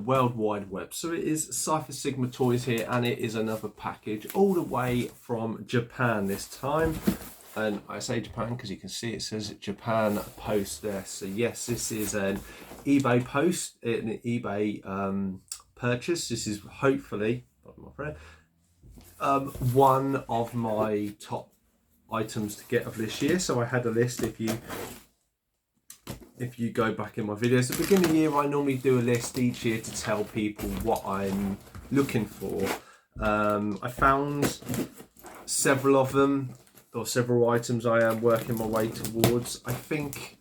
World Wide Web. So it is Cypher Sigma Toys here, and it is another package all the way from Japan this time. And I say Japan because you can see it says Japan Post there. So yes, this is an eBay post, an eBay purchase. This is hopefully, my friend, one of my top items to get of this year. So I had a list. If you go back in my videos, at the beginning of the year, I normally do a list each year to tell people what I'm looking for. I found several of them, or several items I am working my way towards. I think,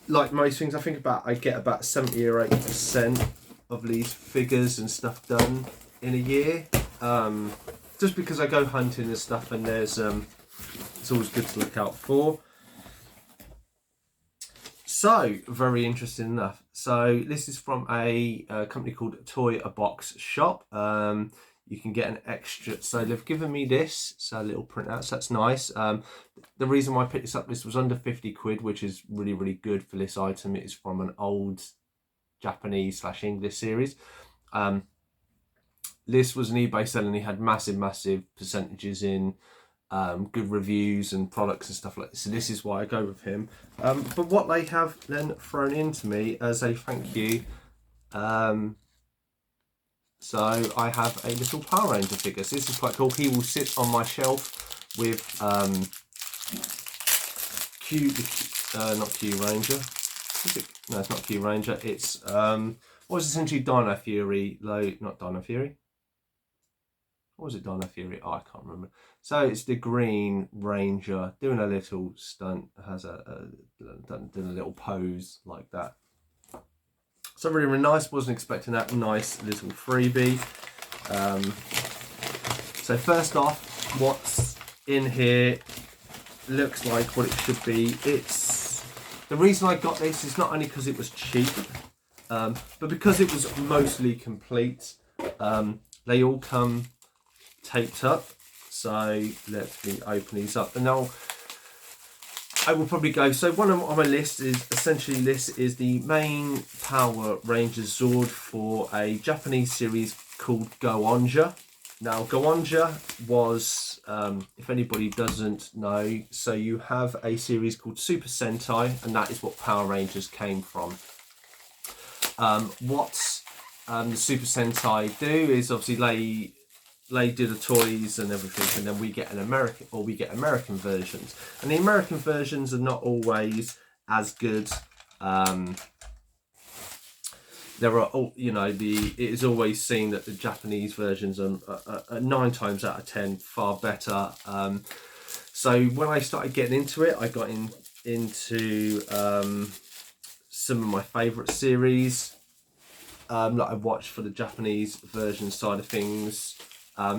like most things, I get about 70 or 80% of these figures and stuff done in a year. Just because I go hunting and stuff, and there's it's always good to look out for. So, very interesting enough. So, this is from a company called Toy A Box Shop. You can get an extra. So, they've given me this. So, a little printout. So, that's nice. The reason why I picked this up, this was under 50 quid, which is really, really good for this item. It is from an old Japanese/English series. This was an eBay sale, and he had massive percentages in good reviews and products and stuff like this. So this is why I go with him. But what they have then thrown into me as a thank you, so I have a little Power Ranger figure. So this is quite cool. He will sit on my shelf with not Q Ranger. No, it's not Q Ranger. It's what was essentially Dino Fury. Not Dino Fury. What was it, Dino Fury? Oh, I can't remember. So it's the Green Ranger doing a little stunt, has done a little pose like that. So really, really nice. Wasn't expecting that. Nice little freebie. So first off, what's in here looks like what it should be. It's the reason I got this is not only because it was cheap, but because it was mostly complete. They all come taped up. So let me open these up, and now I will probably go. So one on my list is essentially this is the main Power Rangers Zord for a Japanese series called Go-Onja. Now Go-Onja was, if anybody doesn't know, so you have a series called Super Sentai, and that is what Power Rangers came from. What the Super Sentai do is obviously they do the toys and everything, and then we get American versions, and the American versions are not always as good. There are, it is always seen that the Japanese versions are 9 times out of 10 far better. So when I started getting into it, I got into some of my favourite series that I watched for the Japanese version side of things.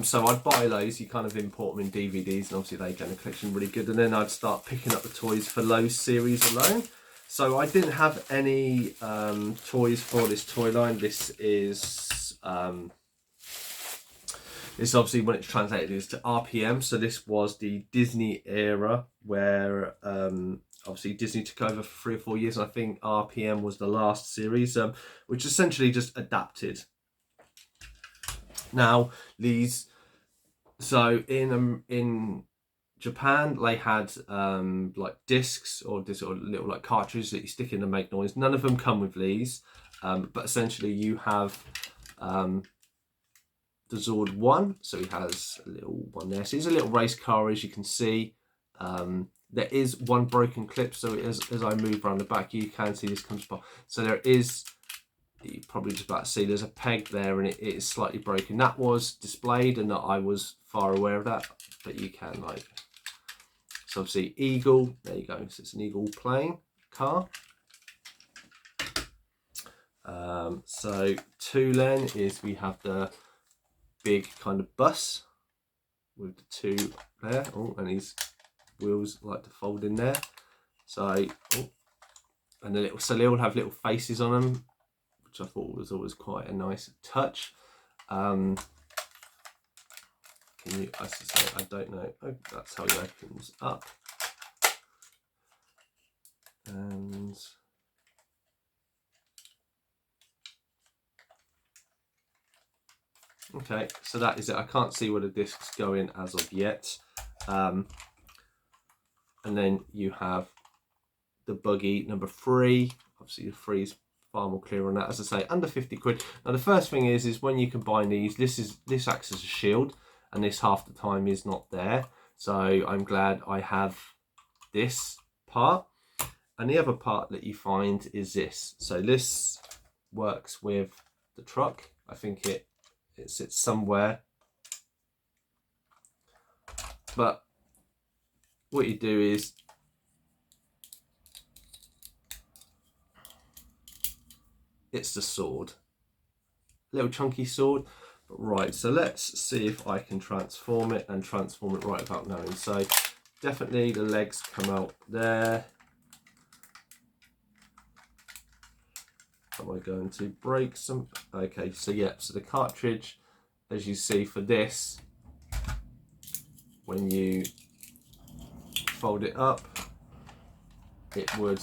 So I'd buy those, you kind of import them in DVDs, and obviously they get a collection really good, and then I'd start picking up the toys for those series alone. So I didn't have any toys for this toy line. This is obviously, when it's translated, is to RPM. So this was the Disney era where obviously Disney took over for 3 or 4 years, and I think RPM was the last series, which essentially just adapted. Now so in Japan they had like discs or little like cartridges that you stick in to make noise. None of them come with these, but essentially you have the Zord 1, so he has a little one there. So he's a little race car, as you can see. There is one broken clip, so as I move around the back, you can see this comes apart. So there is, you probably just about to see, there's a peg there, and it is slightly broken. That was displayed, and I was far aware of that, but you can so obviously Eagle, there you go, so it's an Eagle plane car. So Tulen is, we have the big kind of bus with the 2 there, and his wheels like to fold in there. So and so they all have little faces on them, which I thought was always quite a nice touch. I don't know. Oh, that's how it opens up. And Okay, so that is it. I can't see where the discs go in as of yet. And then you have the buggy number 3. Obviously the 3 is far more clear on that. As I say, under 50 quid. Now the first thing is when you combine these, this acts as a shield, and this half the time is not there. So I'm glad I have this part. And the other part that you find is this. So this works with the truck. I think it sits somewhere. But what you do is it's the sword. Little chunky sword. Right, so let's see if I can transform it and transform it right without knowing. So definitely the legs come out there. Am I going to break some? Okay, so yeah, so the cartridge, as you see for this, when you fold it up, it would...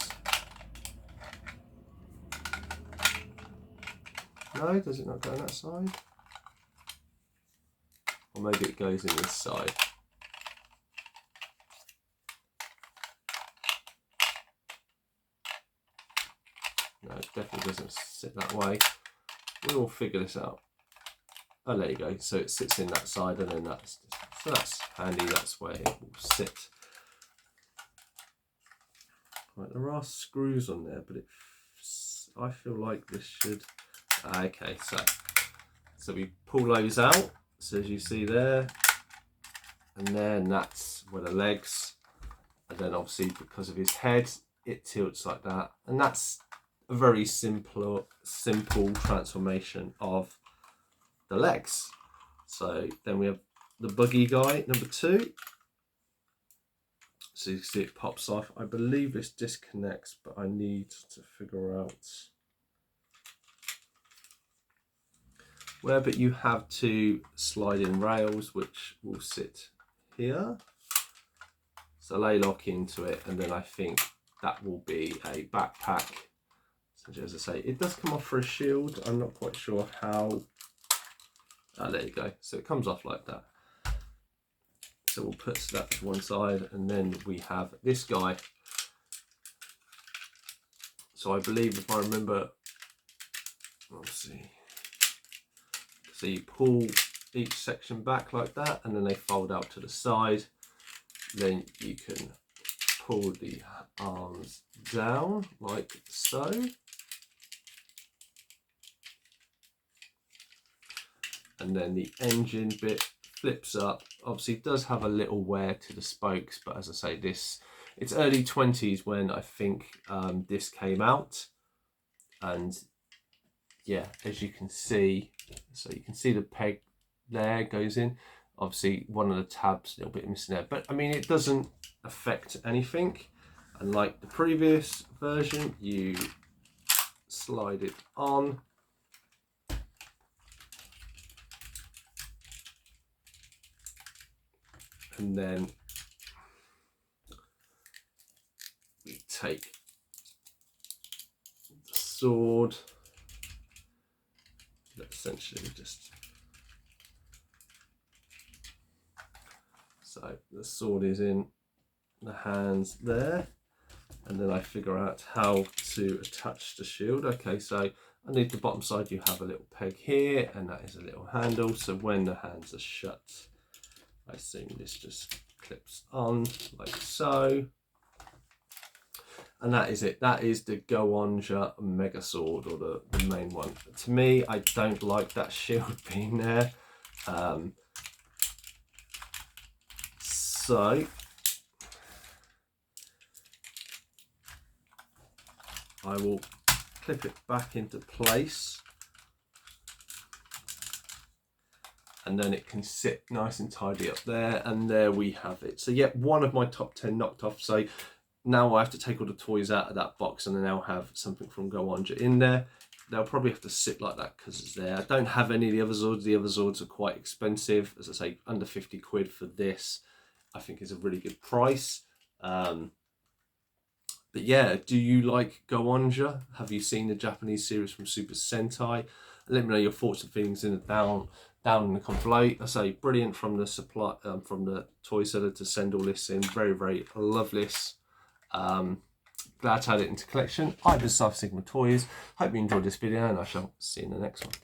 No, does it not go on that side? Or maybe it goes in this side. No, it definitely doesn't sit that way. We will figure this out. Oh, there you go. So it sits in that side, and then so that's handy. That's where it will sit. Right, there are screws on there, but I feel like this should... Okay, so we pull those out. So as you see there, and then that's where the legs, and then obviously because of his head, it tilts like that, and that's a very simple transformation of the legs. So then we have the buggy guy number 2. So you can see it pops off. I believe this disconnects, but I need to figure out where. But you have 2 sliding rails which will sit here. So they lock into it, and then I think that will be a backpack. So as I say, it does come off for a shield. I'm not quite sure how. Ah, there you go. So it comes off like that. So we'll put that to one side, and then we have this guy. So I believe, if I remember, let's see. So you pull each section back like that, and then they fold out to the side. Then you can pull the arms down like so. And then the engine bit flips up. Obviously it does have a little wear to the spokes, but as I say, it's early 20s when I think this came out. And yeah, as you can see, so you can see the peg there goes in. Obviously one of the tabs a little bit missing there, but I mean, it doesn't affect anything. And like the previous version, you slide it on. And then we take the sword, essentially just... So the sword is in the hands there, and then I figure out how to attach the shield. Okay, so underneath the bottom side you have a little peg here, and that is a little handle, so when the hands are shut, I assume this just clips on like so. And that is it. That is the Go-Onja Mega Sword, or the main one. To me, I don't like that shield being there. So I will clip it back into place, and then it can sit nice and tidy up there, and there we have it. So yeah, one of my top 10 knocked off. So now I have to take all the toys out of that box, and then I'll have something from Go-Onja in there. They'll probably have to sit like that because it's there. I don't have any of the other Zords. The other Zords are quite expensive. As I say, under 50 quid for this, I think is a really good price. But yeah, do you like Go-Onja? Have you seen the Japanese series from Super Sentai? Let me know your thoughts and feelings in the down down in the comment below. I say brilliant from the supply from the toy seller to send all this in. Very, very love this. Glad to add it into collection. I've been Cypher Sigma Toys. Hope you enjoyed this video, and I shall see you in the next one.